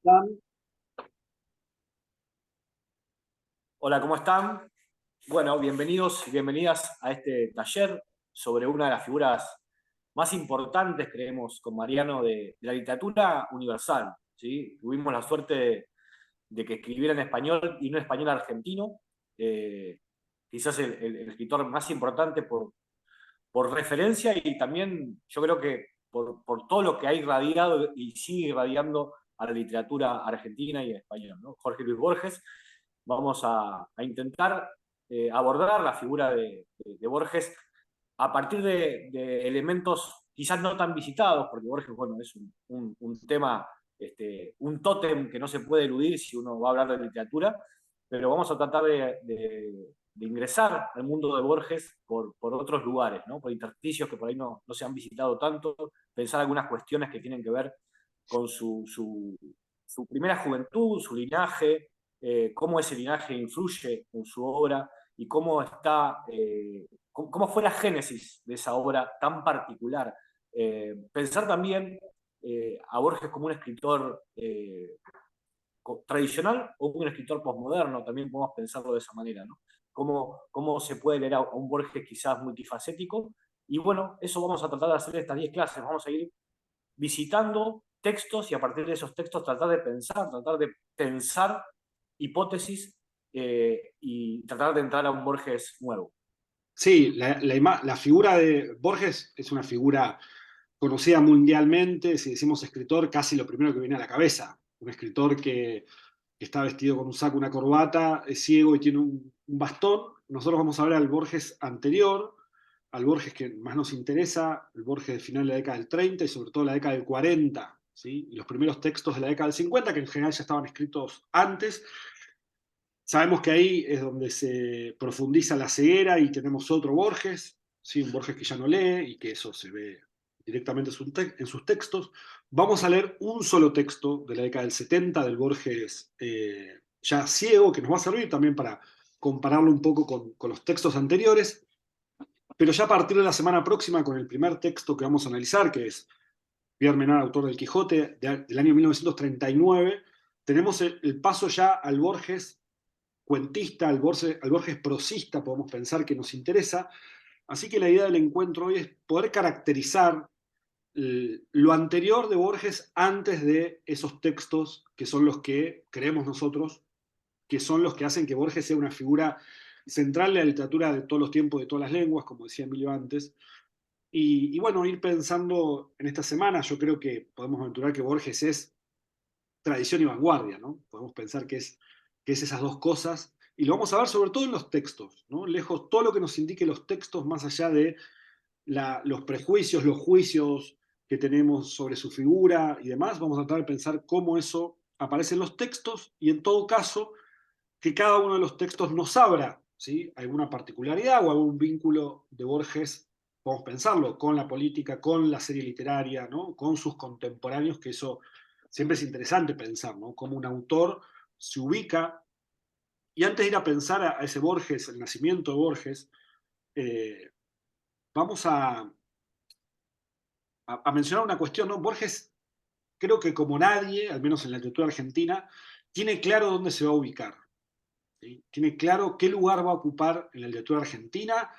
Dan. Hola, ¿cómo están? Bueno, bienvenidos y bienvenidas a este taller sobre una de las figuras más importantes, creemos, con Mariano, de la literatura universal. ¿Sí? Tuvimos la suerte de que escribiera en español y no en español argentino. Eh, Quizás el escritor más importante por referencia y también yo creo que por todo lo que ha irradiado y sigue irradiando a la literatura argentina y en español, ¿no? Jorge Luis Borges. Vamos a intentar abordar la figura de Borges a partir de elementos quizás no tan visitados, porque Borges, bueno, es un tema, un tótem que no se puede eludir si uno va a hablar de literatura, pero vamos a tratar de ingresar al mundo de Borges por otros lugares, ¿no? Por intersticios que por ahí no se han visitado tanto, pensar algunas cuestiones que tienen que ver con su primera juventud, su linaje, cómo ese linaje influye en su obra y cómo está, cómo fue la génesis de esa obra tan particular. Pensar también a Borges como un escritor tradicional o un escritor posmoderno, también podemos pensarlo de esa manera, ¿no? Cómo se puede leer a un Borges quizás multifacético. Y bueno, eso vamos a tratar de hacer estas 10 clases. Vamos a ir visitando textos y a partir de esos textos tratar de pensar hipótesis y tratar de entrar a un Borges nuevo. Sí, la figura de Borges es una figura conocida mundialmente. Si decimos escritor, casi lo primero que viene a la cabeza. Un escritor que está vestido con un saco, una corbata, es ciego y tiene un bastón. Nosotros vamos a ver al Borges anterior, al Borges que más nos interesa, el Borges de final de la década del 30 y sobre todo la década del 40, ¿sí? Y los primeros textos de la década del 50, que en general ya estaban escritos antes. Sabemos que ahí es donde se profundiza la ceguera y tenemos otro Borges, ¿sí? Un Borges que ya no lee y que eso se ve directamente en sus textos. Vamos a leer un solo texto de la década del 70 del Borges ya ciego, que nos va a servir también para compararlo un poco con los textos anteriores, pero ya a partir de la semana próxima con el primer texto que vamos a analizar, que es Pierre Menard, autor del Quijote, del año 1939, tenemos el paso ya al Borges cuentista, al Borges prosista, podemos pensar que nos interesa. Así que la idea del encuentro hoy es poder caracterizar lo anterior de Borges antes de esos textos que son los que creemos nosotros, que son los que hacen que Borges sea una figura central de la literatura de todos los tiempos, de todas las lenguas, como decía Emilio antes. Y bueno, ir pensando en esta semana, yo creo que podemos aventurar que Borges es tradición y vanguardia, ¿no? Podemos pensar que es esas dos cosas, y lo vamos a ver sobre todo en los textos, ¿no? Lejos todo lo que nos indique los textos, más allá de los prejuicios, los juicios que tenemos sobre su figura y demás, vamos a tratar de pensar cómo eso aparece en los textos y en todo caso que cada uno de los textos nos abra, ¿sí? Alguna particularidad o algún vínculo de Borges, podemos pensarlo, con la política, con la serie literaria, ¿no? Con sus contemporáneos, que eso siempre es interesante pensar, ¿no? Cómo un autor se ubica. Y antes de ir a pensar a ese Borges, el nacimiento de Borges, eh, vamos a mencionar una cuestión, ¿no? Borges, creo que como nadie, al menos en la literatura argentina, tiene claro dónde se va a ubicar. ¿Sí? Tiene claro qué lugar va a ocupar en la literatura argentina,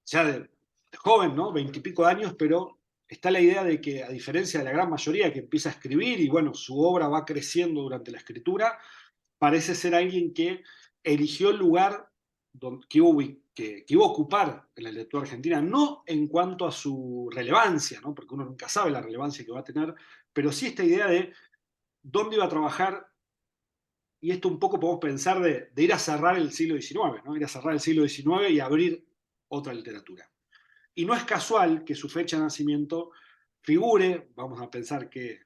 ya de joven, ¿no? 20 y pico de años, pero está la idea de que, a diferencia de la gran mayoría que empieza a escribir y bueno, su obra va creciendo durante la escritura, parece ser alguien que eligió el lugar que iba a ocupar en la literatura argentina, no en cuanto a su relevancia, ¿no? Porque uno nunca sabe la relevancia que va a tener, pero sí esta idea de dónde iba a trabajar, y esto un poco podemos pensar de ir a cerrar el siglo XIX, ¿no? Ir a cerrar el siglo XIX y abrir otra literatura. Y no es casual que su fecha de nacimiento figure, vamos a pensar que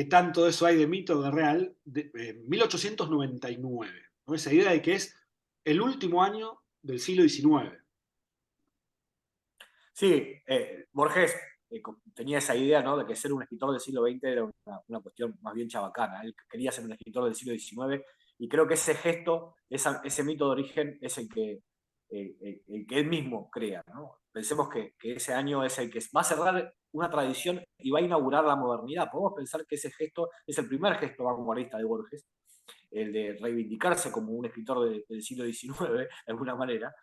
tanto de eso hay de mito, de real, de 1899, ¿no? Esa idea de que es el último año del siglo XIX. Sí, Borges tenía esa idea, ¿no? De que ser un escritor del siglo XX era una cuestión más bien chabacana. Él quería ser un escritor del siglo XIX y creo que ese gesto, ese mito de origen es el que él mismo crea, ¿no? Pensemos que ese año es el que va a cerrar una tradición y va a inaugurar la modernidad. Podemos pensar que ese gesto es el primer gesto vanguardista de Borges, el de reivindicarse como un escritor del siglo XIX, de alguna manera,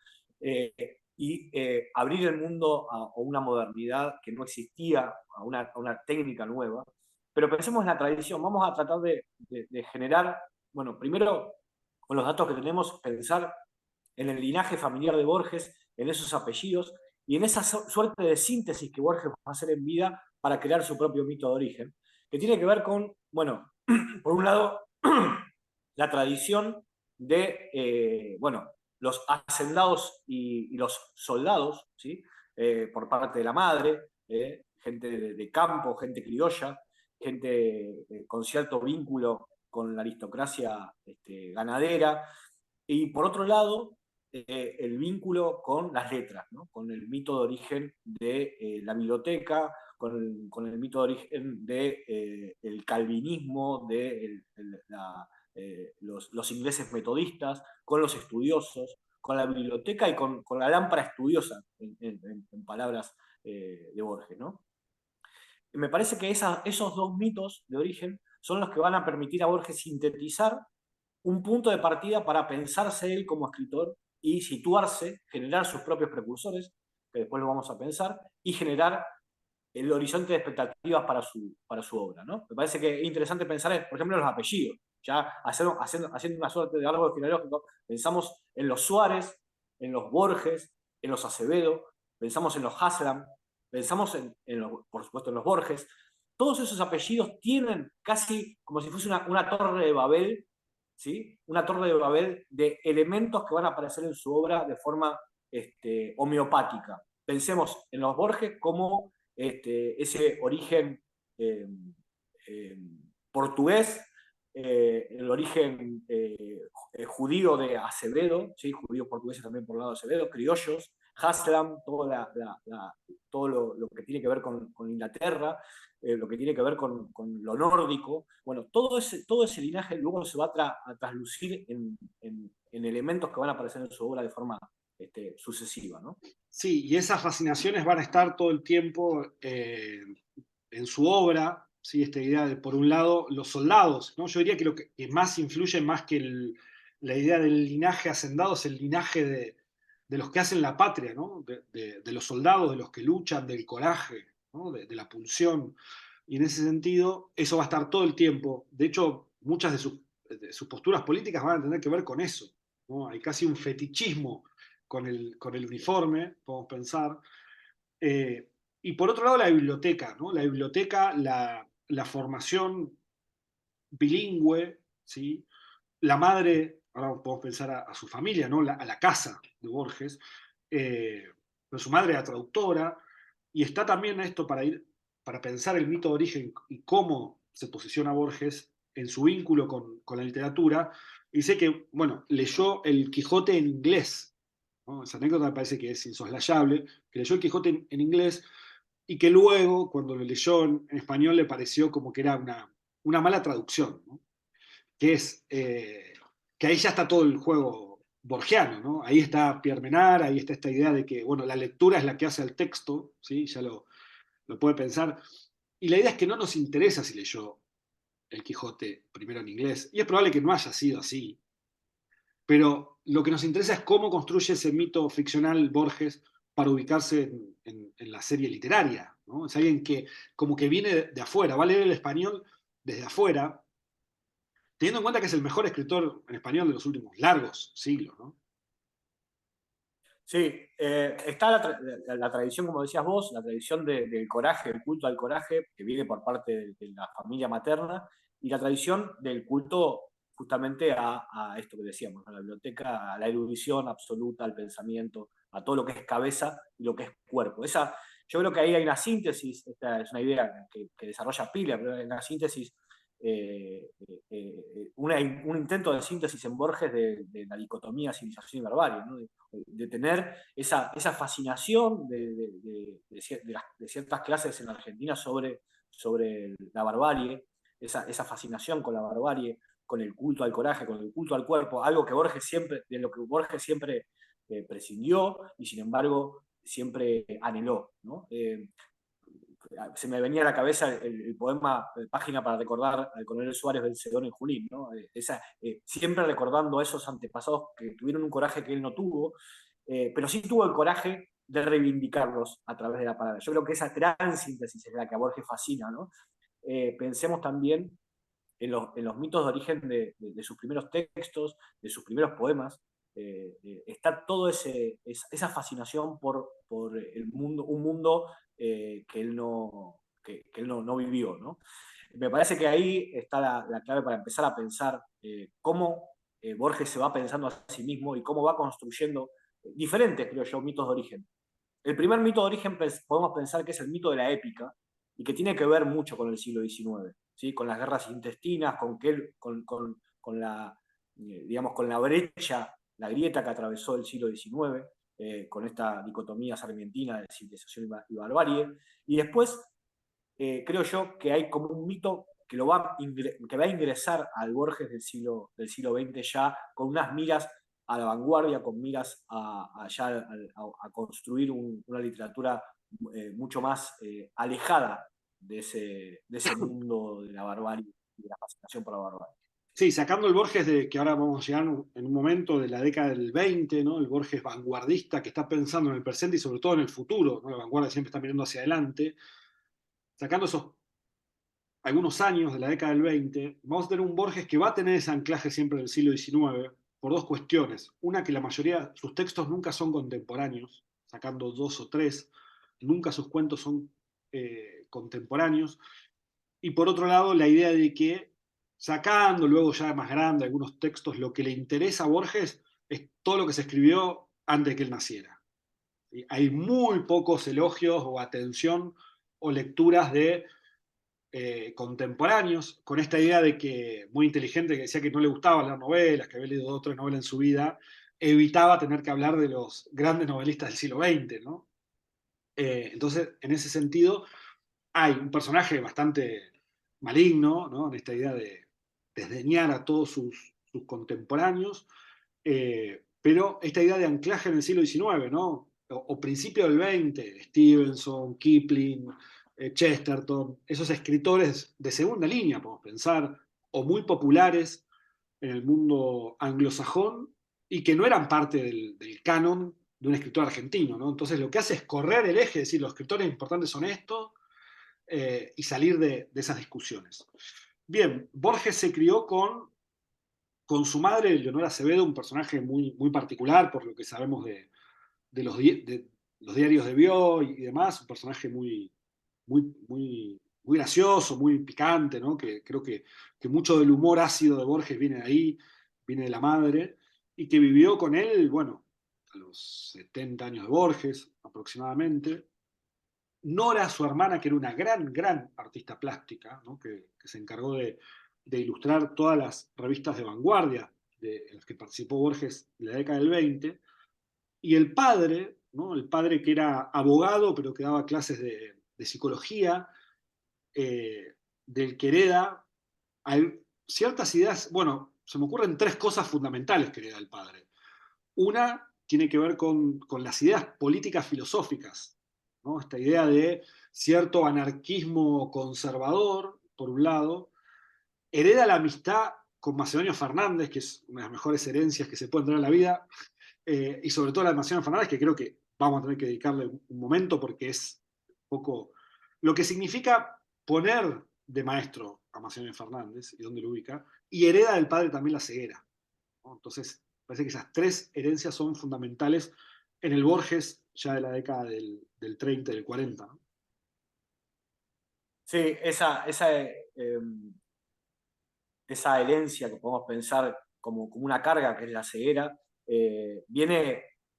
abrir el mundo a una modernidad que no existía, a una técnica nueva. Pero pensemos en la tradición, vamos a tratar de generar, bueno, primero, con los datos que tenemos, pensar en el linaje familiar de Borges, en esos apellidos y en esa suerte de síntesis que Borges va a hacer en vida para crear su propio mito de origen, que tiene que ver con, bueno, por un lado, la tradición de, bueno, los hacendados y los soldados, ¿sí? Por parte de la madre, gente de campo, gente criolla, gente con cierto vínculo con la aristocracia ganadera, y por otro lado, el vínculo con las letras, ¿no? Con el mito de origen de la biblioteca, con el mito de origen del de, calvinismo, de los ingleses metodistas, con los estudiosos, con la biblioteca y con la lámpara estudiosa, en palabras de Borges, ¿no? Me parece que esos dos mitos de origen son los que van a permitir a Borges sintetizar un punto de partida para pensarse él como escritor y situarse, generar sus propios precursores, que después lo vamos a pensar, y generar el horizonte de expectativas para su obra, ¿no? Me parece que es interesante pensar, por ejemplo, en los apellidos. Ya haciendo una suerte de árbol genealógico, pensamos en los Suárez, en los Borges, en los Acevedo, pensamos en los Haslam, pensamos por supuesto en los Borges. Todos esos apellidos tienen casi como si fuese una torre de Babel, ¿sí? Una torre de Babel de elementos que van a aparecer en su obra de forma homeopática. Pensemos en los Borges como ese origen eh, eh, portugués, el origen judío de Acevedo, ¿sí? Judíos portugueses también por el lado de Acevedo, criollos, Haslam, todo lo que tiene que ver con Inglaterra, lo que tiene que ver con lo nórdico. Bueno, todo ese linaje luego se va a traslucir en elementos que van a aparecer en su obra de forma sucesiva, ¿no? Sí, y esas fascinaciones van a estar todo el tiempo en su obra, ¿sí? Esta idea de, por un lado, los soldados, ¿no? Yo diría que lo que más influye, más que la idea del linaje hacendado, es el linaje de los que hacen la patria, ¿no? De los soldados, de los que luchan, del coraje, ¿no? De la pulsión. Y en ese sentido, eso va a estar todo el tiempo. De hecho, muchas de sus posturas políticas van a tener que ver con eso, ¿no? Hay casi un fetichismo con el uniforme, podemos pensar. Eh, y por otro lado, la biblioteca, ¿no? La biblioteca, la formación bilingüe, ¿sí? La madre, ahora podemos pensar a su familia, ¿no? A la casa de Borges, pero su madre era traductora, y está también esto para pensar el mito de origen y cómo se posiciona Borges en su vínculo con la literatura. Y sé que, bueno, leyó El Quijote en inglés, ¿no? Esa anécdota me parece que es insoslayable, que leyó El Quijote en inglés y que luego, cuando lo leyó en español, le pareció como que era una mala traducción, ¿no? Que es que ahí ya está todo el juego borgiano, ¿no? Ahí está Pierre Menard, ahí está esta idea de que, bueno, la lectura es la que hace al texto, ¿sí? Ya lo puede pensar. Y la idea es que no nos interesa si leyó El Quijote primero en inglés, y es probable que no haya sido así, pero lo que nos interesa es cómo construye ese mito ficcional Borges para ubicarse en la serie literaria, ¿no? Es alguien que como que viene de afuera, va a leer el español desde afuera, teniendo en cuenta que es el mejor escritor en español de los últimos largos siglos, ¿no? Sí, está la tradición, como decías vos, la tradición del coraje, del culto al coraje, que viene por parte de la familia materna, y la tradición del culto justamente a esto que decíamos, a la biblioteca, a la erudición absoluta, al pensamiento, a todo lo que es cabeza y lo que es cuerpo. Yo creo que ahí hay una síntesis, esta es una idea que desarrolla Piller, pero hay una síntesis un intento de síntesis en Borges de la dicotomía civilización y barbarie, ¿no? De tener esa fascinación de ciertas clases en Argentina sobre la barbarie, esa fascinación con la barbarie, con el culto al coraje, con el culto al cuerpo, algo que de lo que Borges siempre prescindió y sin embargo siempre anheló, ¿no? se me venía a la cabeza el poema Página para recordar al coronel Suárez vencedor en Junín, ¿no? Siempre recordando a esos antepasados que tuvieron un coraje que él no tuvo, pero sí tuvo el coraje de reivindicarlos a través de la palabra. Yo creo que esa gran síntesis es la que a Borges fascina, ¿no? Pensemos también en los mitos de origen de sus primeros textos, de sus primeros poemas. Está toda esa fascinación por el mundo, un mundo que él no vivió, ¿no? Me parece que ahí está la clave para empezar a pensar cómo Borges se va pensando a sí mismo y cómo va construyendo diferentes, creo yo, mitos de origen. El primer mito de origen podemos pensar que es el mito de la épica y que tiene que ver mucho con el siglo XIX, ¿sí? Con las guerras intestinas, con la, digamos, con la brecha, la grieta que atravesó el siglo XIX, con esta dicotomía sarmientina de civilización y barbarie. Y después, creo yo que hay como un mito que va a ingresar al Borges del siglo XX ya con unas miras a la vanguardia, con miras a construir una literatura mucho más alejada de ese mundo de la barbarie y de la fascinación por la barbarie. Sí, sacando el Borges de que ahora vamos a llegar en un momento de la década del 20, ¿no? El Borges vanguardista que está pensando en el presente y sobre todo en el futuro, ¿no? La vanguardia siempre está mirando hacia adelante. Sacando esos algunos años de la década del 20, vamos a tener un Borges que va a tener ese anclaje siempre del siglo XIX por dos cuestiones. Una, que la mayoría, sus textos nunca son contemporáneos, sacando dos o tres, nunca sus cuentos son contemporáneos. Y por otro lado, la idea de que sacando luego ya más grande algunos textos, lo que le interesa a Borges es todo lo que se escribió antes de que él naciera. ¿Sí? Hay muy pocos elogios o atención o lecturas de contemporáneos, con esta idea de que, muy inteligente, que decía que no le gustaba leer novelas, que había leído dos o tres novelas en su vida, evitaba tener que hablar de los grandes novelistas del siglo XX, ¿no? Entonces, en ese sentido, hay un personaje bastante maligno, ¿no? En esta idea de desdeñar a todos sus contemporáneos, pero esta idea de anclaje en el siglo XIX, ¿no? O principio del XX, Stevenson, Kipling, Chesterton, esos escritores de segunda línea, podemos pensar, o muy populares en el mundo anglosajón y que no eran parte del canon de un escritor argentino, ¿no? Entonces lo que hace es correr el eje, es decir, los escritores importantes son estos, y salir de esas discusiones. Bien, Borges se crió con su madre, Leonora Acevedo, un personaje muy, muy particular por lo que sabemos de los diarios de Biot y demás, un personaje muy, muy, muy, muy gracioso, muy picante, ¿no? Que creo que mucho del humor ácido de Borges viene de ahí, viene de la madre, y que vivió con él, bueno, a los 70 años de Borges aproximadamente. Nora, su hermana, que era una gran, gran artista plástica, ¿no? que se encargó de ilustrar todas las revistas de vanguardia en las que participó Borges en la década del 20, y el padre, ¿no? El padre que era abogado, pero que daba clases de psicología, del que hereda hay ciertas ideas, bueno, se me ocurren tres cosas fundamentales que hereda el padre. Una tiene que ver con las ideas políticas filosóficas, ¿no? Esta idea de cierto anarquismo conservador, por un lado, hereda la amistad con Macedonio Fernández, que es una de las mejores herencias que se pueden tener en la vida, y sobre todo la de Macedonio Fernández, que creo que vamos a tener que dedicarle un momento porque es un poco lo que significa poner de maestro a Macedonio Fernández y dónde lo ubica, y hereda del padre también la ceguera, ¿no? Entonces, parece que esas tres herencias son fundamentales en el Borges ya de la década del 30 y del 40, ¿no? Sí, esa herencia que podemos pensar como una carga, que es la ceguera,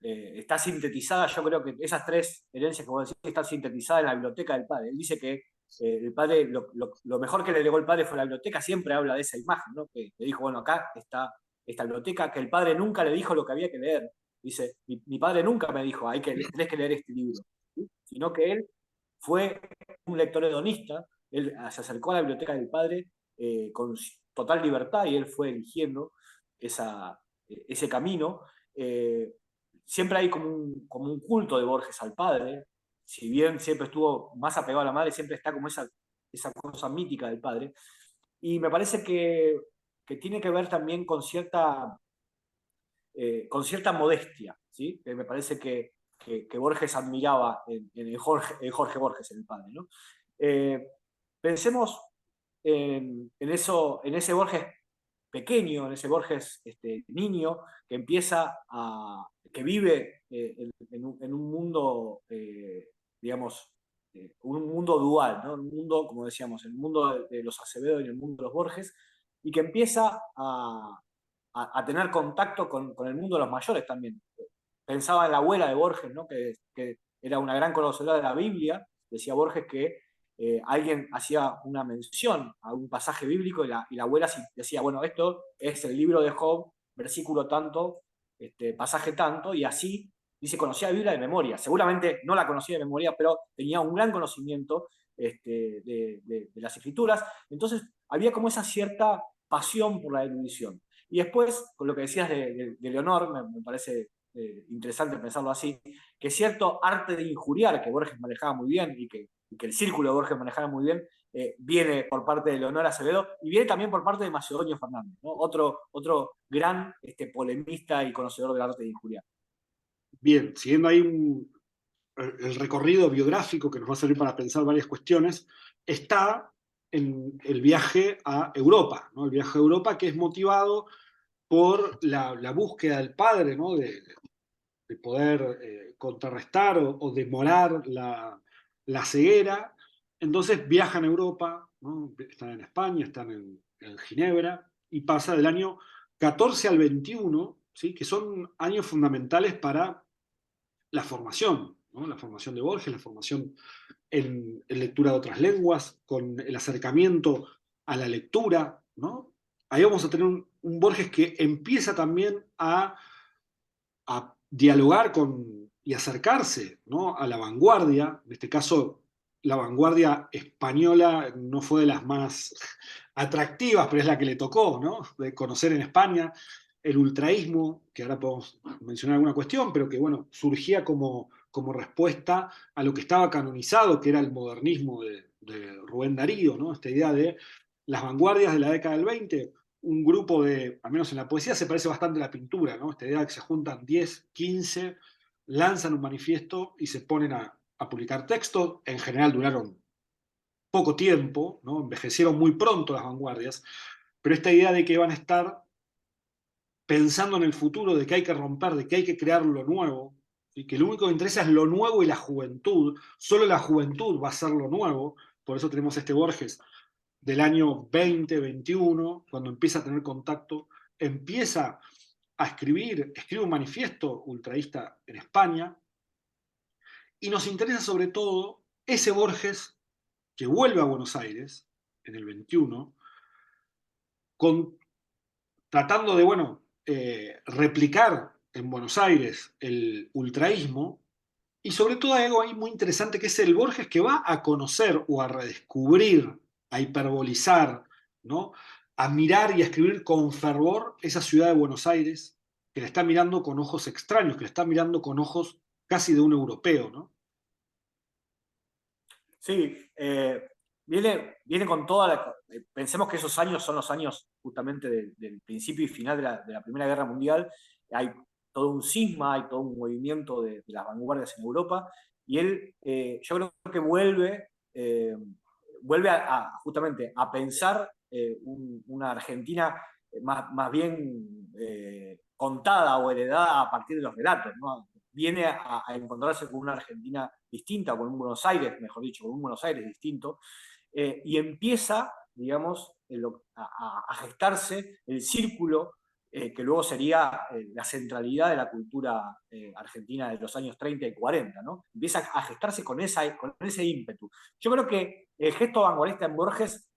está sintetizada. Yo creo que esas tres herencias que vos decís están sintetizadas en la biblioteca del padre. Él dice que el padre, lo mejor que le legó el padre fue la biblioteca. Siempre habla de esa imagen, ¿no? Que le dijo, bueno, acá está esta biblioteca, que el padre nunca le dijo lo que había que leer. Dice, mi padre nunca me dijo, tenés que leer este libro, ¿sí? Sino que él fue un lector hedonista. Él se acercó a la biblioteca del padre con total libertad y él fue eligiendo ese camino. Siempre hay como un culto de Borges al padre. si bien siempre estuvo más apegado a la madre, siempre está como esa cosa mítica del padre. Y me parece que tiene que ver también con cierta modestia, ¿sí? Que me parece que Borges admiraba en Jorge Borges, en el padre, ¿no? Pensemos en ese Borges pequeño, en ese Borges niño, que vive en un mundo, digamos, un mundo dual, ¿no? Un mundo, como decíamos, el mundo de los Acevedo y el mundo de los Borges, y que empieza a tener contacto con el mundo de los mayores también. Pensaba en la abuela de Borges, ¿no? Que era una gran conocedora de la Biblia. Decía Borges que alguien hacía una mención a un pasaje bíblico y la abuela decía, bueno, esto es el libro de Job, versículo tanto, pasaje tanto, y así dice, conocía la Biblia de memoria. Seguramente no la conocía de memoria, pero tenía un gran conocimiento de las escrituras. Entonces había como esa cierta pasión por la erudición. Y después, con lo que decías de Leonor, me parece interesante pensarlo así, que cierto arte de injuriar que Borges manejaba muy bien y que el círculo de Borges manejaba muy bien, viene por parte de Leonor Acevedo y viene también por parte de Macedonio Fernández, ¿no? Otro gran polemista y conocedor del arte de injuriar. Bien, siguiendo ahí el recorrido biográfico que nos va a servir para pensar varias cuestiones, está en el viaje a Europa, ¿no? El viaje a Europa que es motivado por la búsqueda del padre, ¿no? De poder contrarrestar o demorar la ceguera. Entonces viajan a Europa, ¿no? Están en España, están en Ginebra, y pasa del año 14 al 21, ¿sí? Que son años fundamentales para la formación, ¿no? La formación de Borges, la formación en lectura de otras lenguas, con el acercamiento a la lectura, ¿no? Ahí vamos a tener un Borges que empieza también a dialogar y acercarse, ¿no? A la vanguardia. En este caso, la vanguardia española no fue de las más atractivas, pero es la que le tocó, ¿no? De conocer en España el ultraísmo, que ahora podemos mencionar alguna cuestión, pero que, bueno, surgía como respuesta a lo que estaba canonizado, que era el modernismo de Rubén Darío, ¿no? Esta idea de las vanguardias de la década del 20, un grupo al menos en la poesía, se parece bastante a la pintura, ¿no? Esta idea de que se juntan 10, 15, lanzan un manifiesto y se ponen a publicar textos. En general duraron poco tiempo, ¿no? Envejecieron muy pronto las vanguardias, pero esta idea de que van a estar pensando en el futuro, de que hay que romper, de que hay que crear lo nuevo, y que lo único que interesa es lo nuevo y la juventud, solo la juventud va a ser lo nuevo, por eso tenemos este Borges del año 2021, cuando empieza a tener contacto, empieza a escribe un manifiesto ultraísta en España, y nos interesa sobre todo ese Borges que vuelve a Buenos Aires en el 21, con, tratando de, bueno, replicar en Buenos Aires el ultraísmo, y sobre todo hay algo ahí muy interesante que es el Borges que va a conocer o a redescubrir, a hiperbolizar, ¿no? A mirar y a escribir con fervor esa ciudad de Buenos Aires, que la está mirando con ojos extraños, que la está mirando con ojos casi de un europeo, ¿no? Sí, viene con pensemos que esos años son los años justamente del principio y final de la Primera Guerra Mundial. Hay todo un cisma, hay todo un movimiento de las vanguardias en Europa, y él, yo creo que vuelve justamente a pensar una Argentina más bien contada o heredada a partir de los relatos, ¿no? Viene a encontrarse con una Argentina distinta, con un Buenos Aires, mejor dicho, con un Buenos Aires distinto, y empieza, digamos, a gestarse el círculo que luego sería la centralidad de la cultura argentina de los años 30 y 40, ¿no? Empieza a gestarse con ese ímpetu. Yo creo que el gesto vanguardista en Borges,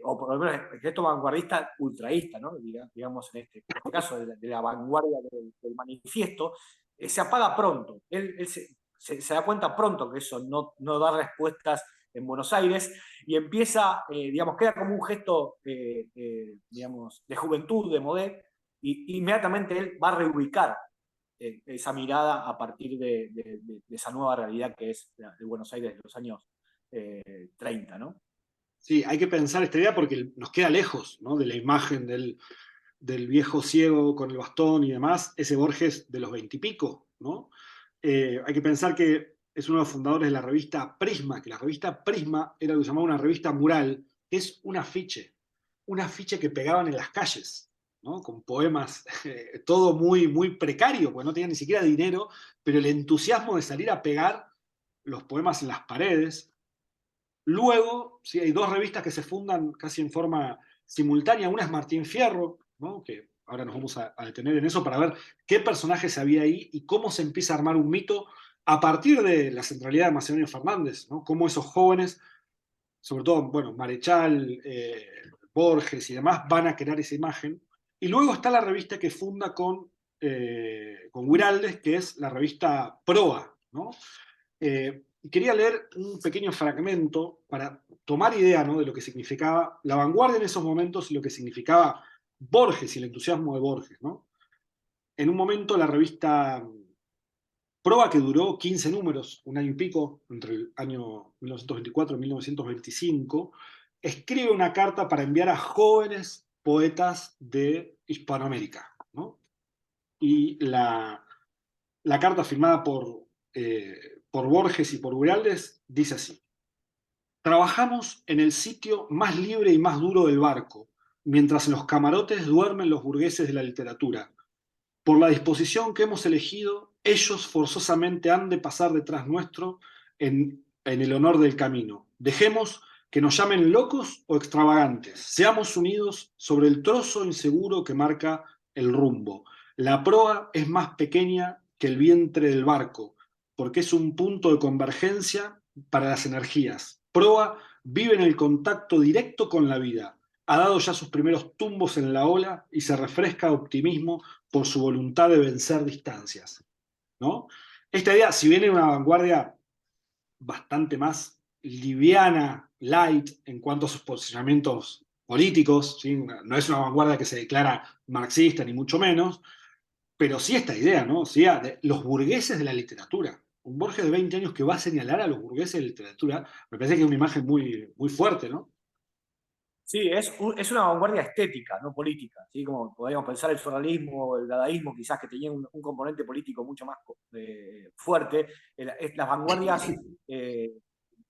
o por lo menos el gesto vanguardista ultraísta, ¿no? Digamos en este caso de la vanguardia del manifiesto, se apaga pronto. Él se da cuenta pronto que eso no da respuestas en Buenos Aires y empieza, digamos, queda como un gesto, digamos, de juventud, de modé, y inmediatamente él va a reubicar esa mirada a partir de esa nueva realidad que es de Buenos Aires de los años 30, ¿no? Sí, hay que pensar esta idea porque nos queda lejos, ¿no? De la imagen del viejo ciego con el bastón y demás, ese Borges de los veintipico, ¿no? Hay que pensar que es uno de los fundadores de la revista Prisma, que la revista Prisma era lo que se llamaba una revista mural, que es un afiche que pegaban en las calles, ¿no? Con poemas, todo muy, muy precario, porque no tenían ni siquiera dinero, pero el entusiasmo de salir a pegar los poemas en las paredes. Luego, sí, hay dos revistas que se fundan casi en forma simultánea. Una es Martín Fierro, ¿no? Que ahora nos vamos a detener en eso para ver qué personajes había ahí y cómo se empieza a armar un mito a partir de la centralidad de Macedonio Fernández, ¿no? Cómo esos jóvenes, sobre todo, bueno, Marechal, Borges y demás, van a crear esa imagen. Y luego está la revista que funda con Guiraldes, que es la revista Proa, ¿no? Quería leer un pequeño fragmento para tomar idea, ¿no? De lo que significaba la vanguardia en esos momentos y lo que significaba Borges y el entusiasmo de Borges, ¿no? En un momento la revista Proa, que duró 15 números, un año y pico, entre el año 1924 y 1925, escribe una carta para enviar a jóvenes poetas de Hispanoamérica, ¿no? Y la carta firmada por Borges y por Uraldes dice así: trabajamos en el sitio más libre y más duro del barco, mientras en los camarotes duermen los burgueses de la literatura. Por la disposición que hemos elegido, ellos forzosamente han de pasar detrás nuestro en el honor del camino. Dejemos que nos llamen locos o extravagantes. Seamos unidos sobre el trozo inseguro que marca el rumbo. La proa es más pequeña que el vientre del barco, porque es un punto de convergencia para las energías. Proa vive en el contacto directo con la vida. Ha dado ya sus primeros tumbos en la ola y se refresca de optimismo por su voluntad de vencer distancias, ¿no? Esta idea, si bien era una vanguardia bastante más liviana, light, en cuanto a sus posicionamientos políticos, ¿sí? No es una vanguardia que se declara marxista, ni mucho menos, pero sí esta idea, ¿no? Sí, de los burgueses de la literatura. Un Borges de 20 años que va a señalar a los burgueses de la literatura, me parece que es una imagen muy, muy fuerte, ¿no? Sí, es una vanguardia estética, no política, ¿sí? Como podríamos pensar el surrealismo, el dadaísmo, quizás que tenía un componente político mucho más fuerte. Las vanguardias en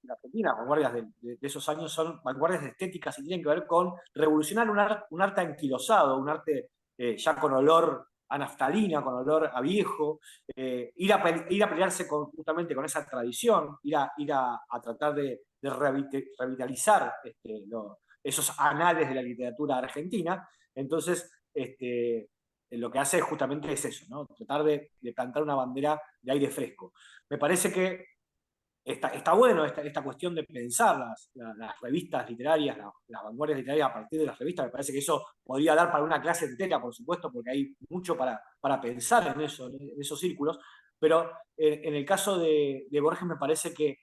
Argentina, las vanguardias de esos años son vanguardias estéticas y tienen que ver con revolucionar un arte anquilosado, un arte ya con olor a naftalina, con olor a viejo, ir a pelearse justamente con esa tradición, ir a tratar de revitalizar esos anales de la literatura argentina. Entonces, lo que hace justamente es eso, ¿no? Tratar de plantar una bandera de aire fresco. Me parece que está bueno esta cuestión de pensar las revistas literarias, las vanguardias literarias a partir de las revistas. Me parece que eso podría dar para una clase entera, por supuesto, porque hay mucho para pensar en eso, en esos círculos. Pero en el caso de Borges me parece que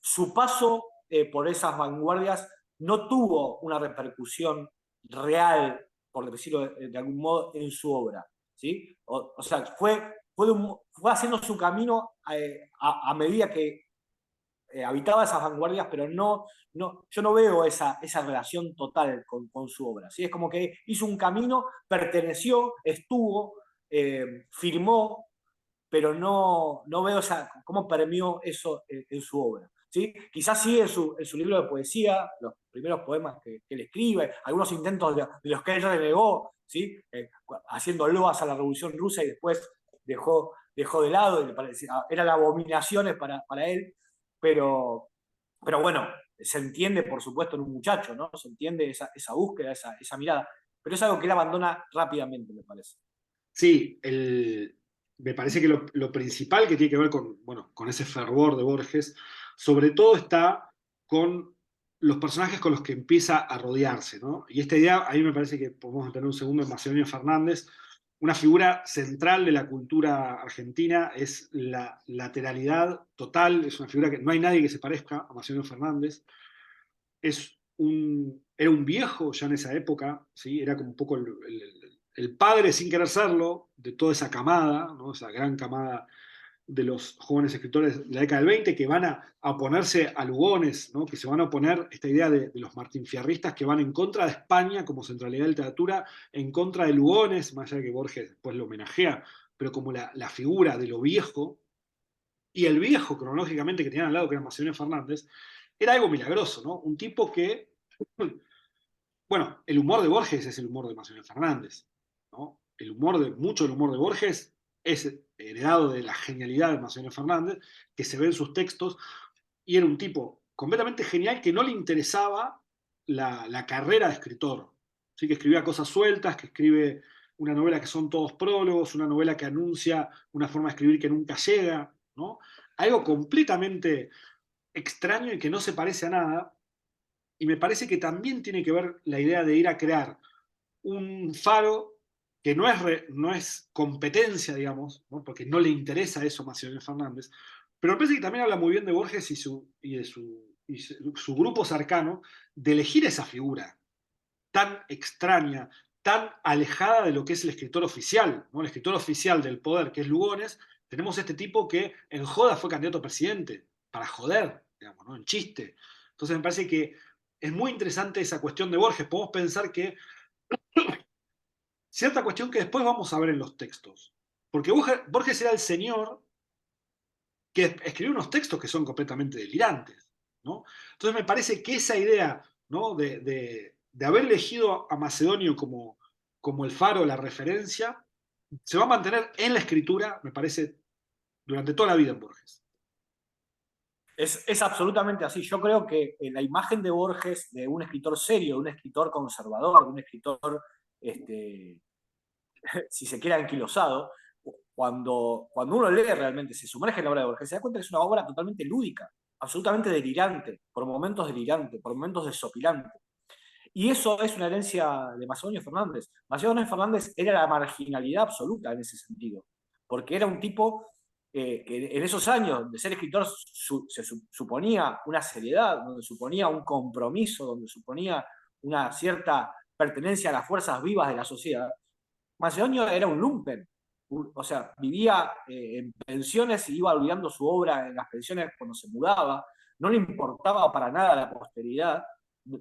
su paso por esas vanguardias no tuvo una repercusión real, por decirlo de algún modo, en su obra. ¿Sí? O sea, fue haciendo su camino a medida que habitaba esas vanguardias, pero yo no veo esa relación total con su obra. ¿Sí? Es como que hizo un camino, perteneció, estuvo, firmó, pero no veo cómo permeó eso en su obra. ¿Sí? Quizás sí en su libro de poesía, los primeros poemas que él escribe, algunos intentos de los que él renegó, ¿sí? Haciendo loas a la Revolución Rusa y después dejó de lado, y le parecía, eran abominaciones para él, pero, pero bueno, se entiende por supuesto en un muchacho, ¿no? Se entiende esa búsqueda, esa mirada, pero es algo que él abandona rápidamente, me parece. Sí, me parece que lo principal que tiene que ver con, bueno, con ese fervor de Borges, sobre todo está con los personajes con los que empieza a rodearse, ¿no? Y esta idea, a mí me parece que podemos tener un segundo en Macedonio Fernández, una figura central de la cultura argentina, es la lateralidad total, es una figura que no hay nadie que se parezca a Macedonio Fernández, era un viejo ya en esa época, ¿sí? Era como un poco el padre, sin querer serlo, de toda esa camada, ¿no? Esa gran camada de los jóvenes escritores de la década del 20 que van a oponerse a Lugones, ¿no? Que se van a oponer, esta idea de los martinfierristas que van en contra de España como centralidad de literatura, en contra de Lugones, más allá de que Borges después lo homenajea, pero como la figura de lo viejo, y el viejo cronológicamente que tenían al lado, que era Macedonio Fernández, era algo milagroso, ¿no? Un tipo que, bueno, el humor de Borges es el humor de Macedonio Fernández, ¿no? Mucho del humor de Borges es heredado de la genialidad de Macedonio Fernández, que se ve en sus textos, y era un tipo completamente genial que no le interesaba la carrera de escritor. ¿Sí? Que escribía cosas sueltas, que escribe una novela que son todos prólogos, una novela que anuncia una forma de escribir que nunca llega, ¿no? Algo completamente extraño y que no se parece a nada. Y me parece que también tiene que ver la idea de ir a crear un faro que no es competencia, digamos, ¿no? Porque no le interesa eso a Macedonio Fernández, pero me parece que también habla muy bien de Borges y su grupo cercano de elegir esa figura tan extraña, tan alejada de lo que es el escritor oficial, ¿no? El escritor oficial del poder, que es Lugones. Tenemos este tipo que en joda fue candidato a presidente, para joder, digamos, ¿no? En chiste. Entonces me parece que es muy interesante esa cuestión de Borges. Podemos pensar que cierta cuestión que después vamos a ver en los textos. Porque Borges era el señor que escribió unos textos que son completamente delirantes, ¿no? Entonces me parece que esa idea, ¿no? de haber elegido a Macedonio como el faro, la referencia, se va a mantener en la escritura, me parece, durante toda la vida en Borges. Es absolutamente así. Yo creo que la imagen de Borges, de un escritor serio, de un escritor conservador, de un escritor, este, si se quiere, anquilosado, cuando uno lee realmente, se sumerge en la obra de Borges, se da cuenta que es una obra totalmente lúdica, absolutamente delirante, por momentos desopilante. Y eso es una herencia de Macedonio Fernández. Macedonio Fernández era la marginalidad absoluta en ese sentido, porque era un tipo que en esos años de ser escritor se suponía una seriedad, donde suponía un compromiso, donde suponía una cierta pertenencia a las fuerzas vivas de la sociedad. Macedonio era un lumpen, o sea, vivía en pensiones y iba olvidando su obra en las pensiones cuando se mudaba, no le importaba para nada la posteridad,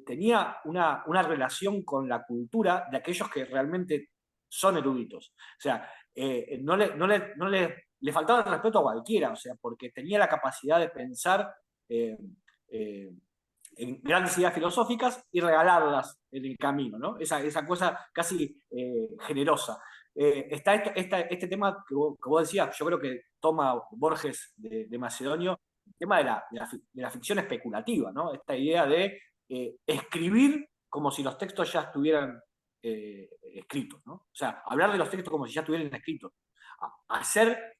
tenía una relación con la cultura de aquellos que realmente son eruditos. O sea, le faltaba el respeto a cualquiera, o sea, porque tenía la capacidad de pensar eh, eh, en grandes ideas filosóficas y regalarlas en el camino, ¿no? Esa cosa casi generosa. Está este tema que vos decías, yo creo que toma Borges de Macedonio, el tema de la ficción especulativa, ¿no? Esta idea de escribir como si los textos ya estuvieran escritos, ¿no? O sea, hablar de los textos como si ya estuvieran escritos. Hacer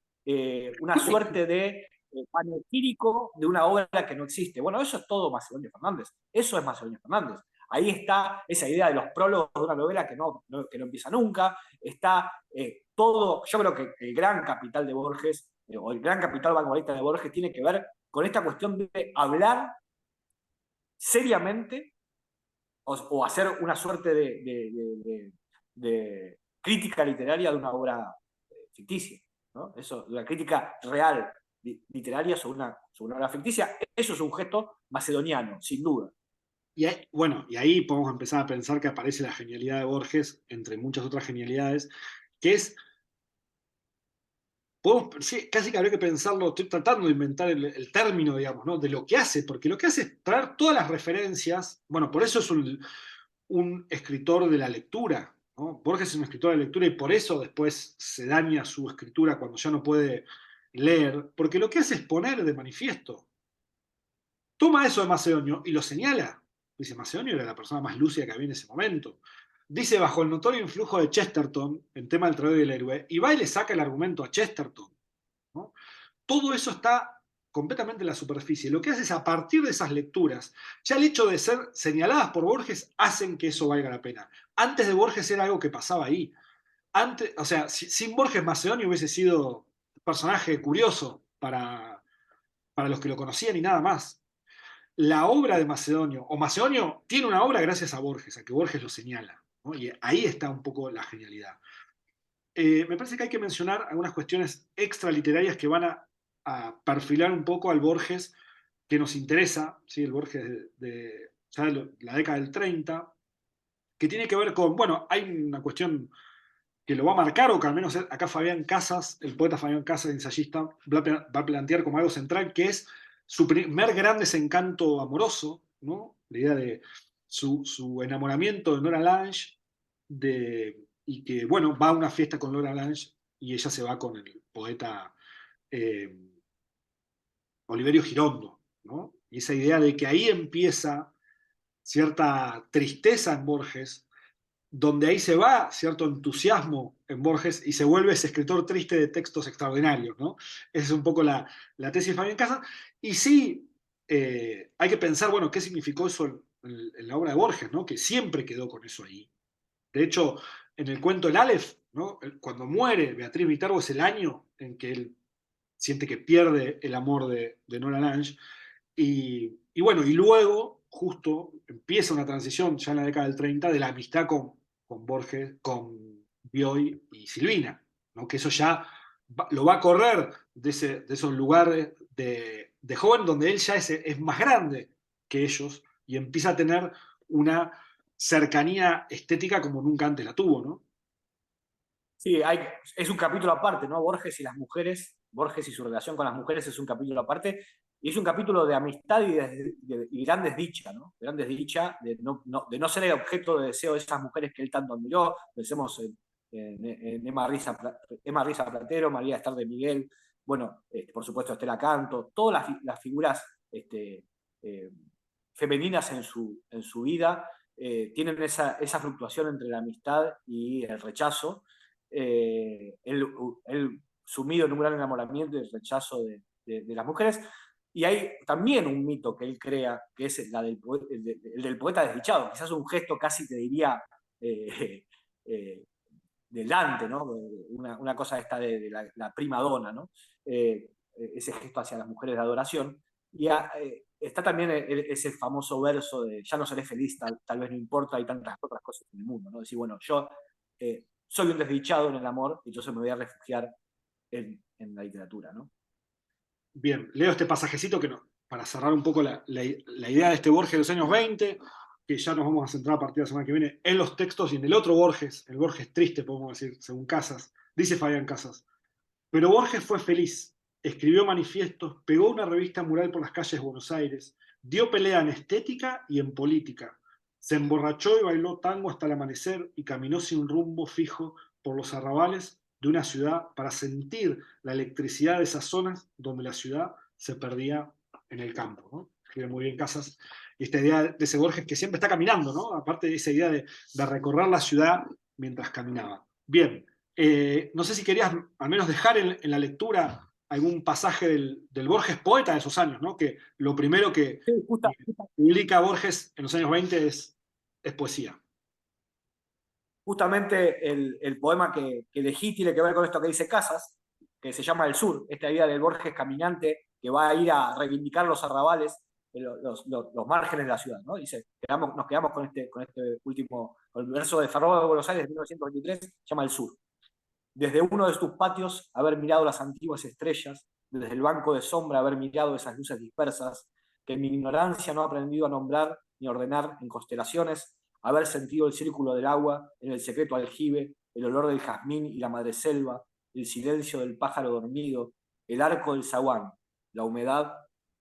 una suerte de panegírico de una obra que no existe. Bueno, eso es todo Macedonio Fernández. Eso es Macedonio Fernández. Ahí está esa idea de los prólogos de una novela que no empieza nunca. Está todo, yo creo que el gran capital de Borges, o el gran capital vanguardista de Borges, tiene que ver con esta cuestión de hablar seriamente o hacer una suerte de crítica literaria de una obra ficticia. ¿No? Eso, la crítica real literaria sobre una obra ficticia, eso es un gesto macedoniano, sin duda. Y ahí podemos empezar a pensar que aparece la genialidad de Borges, entre muchas otras genialidades, que es, sí, casi que habría que pensarlo, estoy tratando de inventar el término, digamos, ¿no? De lo que hace, porque lo que hace es traer todas las referencias, bueno, por eso es un escritor de la lectura, ¿no? Borges es un escritor de lectura y por eso después se daña su escritura cuando ya no puede leer, porque lo que hace es poner de manifiesto. Toma eso de Macedonio y lo señala. Dice, Macedonio era la persona más lúcida que había en ese momento. Dice, bajo el notorio influjo de Chesterton, en tema del trabajo del héroe, y va y le saca el argumento a Chesterton, ¿no? Todo eso está completamente en la superficie. Lo que hace es, a partir de esas lecturas, ya el hecho de ser señaladas por Borges hacen que eso valga la pena. Antes de Borges era algo que pasaba ahí. Antes, o sea, sin Borges, Macedonio hubiese sido un personaje curioso para los que lo conocían y nada más. La obra de Macedonio, o Macedonio tiene una obra gracias a Borges, a que Borges lo señala. ¿no? Y ahí está un poco la genialidad. Me parece que hay que mencionar algunas cuestiones extraliterarias que van a perfilar un poco al Borges que nos interesa, ¿sí? El Borges ya de la década del 30, que tiene que ver con, bueno, hay una cuestión que lo va a marcar, o que al menos acá Fabián Casas, el poeta Fabián Casas, ensayista, va a plantear como algo central, que es su primer gran desencanto amoroso, ¿no? La idea de su enamoramiento de Nora Lange, y que, bueno, va a una fiesta con Nora Lange y ella se va con el poeta eh, Oliverio Girondo, ¿no? Y esa idea de que ahí empieza cierta tristeza en Borges, donde ahí se va cierto entusiasmo en Borges y se vuelve ese escritor triste de textos extraordinarios, ¿no? Esa es un poco la tesis de Fabián Casas. Y sí, hay que pensar, bueno, qué significó eso en la obra de Borges, ¿no? Que siempre quedó con eso ahí. De hecho, en el cuento El Aleph, ¿no? Cuando muere Beatriz Viterbo es el año en que él siente que pierde el amor de Nora Lange. Y bueno, y luego justo empieza una transición ya en la década del 30 de la amistad con Borges, con Bioy y Silvina, ¿no? Que eso ya lo va a correr de esos lugares de joven donde él ya es más grande que ellos y empieza a tener una cercanía estética como nunca antes la tuvo, ¿no? Sí, es un capítulo aparte, ¿no? Borges y las mujeres, Borges y su relación con las mujeres es un capítulo aparte, y es un capítulo de amistad y gran desdicha, ¿no? Gran desdicha de no ser el objeto de deseo de esas mujeres que él tanto admiró. Pensemos en Emma Risa Platero, María Esther de Miguel, bueno, por supuesto Estela Canto, todas las figuras eh, femeninas en su vida tienen esa fluctuación entre la amistad y el rechazo. Él sumido en un gran enamoramiento y el rechazo de las mujeres. Y hay también un mito que él crea, que es el del poeta desdichado, quizás un gesto casi te diría eh, eh, del Dante, ¿no? Una cosa esta de la prima donna, ¿no? Ese gesto hacia las mujeres de adoración. Y está también ese famoso verso de ya no seré feliz, tal vez no importa, hay tantas otras cosas en el mundo, ¿no? Decir, bueno, yo soy un desdichado en el amor y entonces me voy a refugiar en la literatura, ¿no? Bien, leo este pasajecito que no, para cerrar un poco la idea de este Borges de los años 20, que ya nos vamos a centrar a partir de la semana que viene en los textos y en el otro Borges, el Borges triste, podemos decir, según Casas. Dice Fabián Casas: pero Borges fue feliz, escribió manifiestos, pegó una revista mural por las calles de Buenos Aires, dio pelea en estética y en política, se emborrachó y bailó tango hasta el amanecer y caminó sin rumbo fijo por los arrabales de una ciudad para sentir la electricidad de esas zonas donde la ciudad se perdía en el campo, ¿no? Escribe muy bien Casas. Y esta idea de ese Borges que siempre está caminando, ¿no? Aparte de esa idea de recorrer la ciudad mientras caminaba. Bien, no sé si querías al menos dejar en la lectura algún pasaje del Borges poeta de esos años, ¿no? Que lo primero que Sí, publica Borges en los años 20 es poesía. justamente el poema que elegí tiene que ver con esto que dice Casas, que se llama El Sur, esta idea del Borges caminante que va a ir a reivindicar los arrabales, los márgenes de la ciudad, ¿no? Dice, nos quedamos con este último, el verso de Ferro de Buenos Aires de 1923, se llama El Sur. Desde uno de tus patios haber mirado las antiguas estrellas, desde el banco de sombra haber mirado esas luces dispersas, que en mi ignorancia no he aprendido a nombrar ni ordenar en constelaciones, haber sentido el círculo del agua, en el secreto aljibe, el olor del jazmín y la madreselva, el silencio del pájaro dormido, el arco del zaguán, la humedad,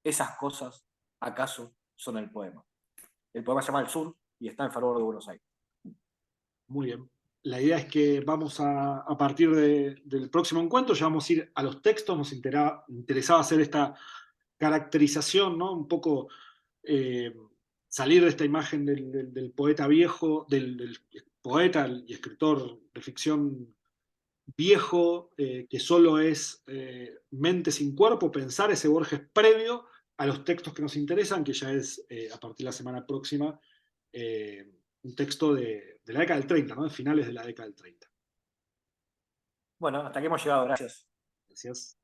esas cosas, acaso son el poema. El poema se llama El Sur y está en Fervor de Buenos Aires. Muy bien. La idea es que vamos a partir del próximo encuentro, ya vamos a ir a los textos, nos interesaba hacer esta caracterización, ¿no? Un poco eh, salir de esta imagen del poeta viejo, del poeta y escritor de ficción viejo, que solo es mente sin cuerpo, pensar ese Borges previo a los textos que nos interesan, que ya es a partir de la semana próxima eh, un texto de la década del 30, ¿no? De finales de la década del 30. Bueno, hasta aquí hemos llegado, gracias. Gracias.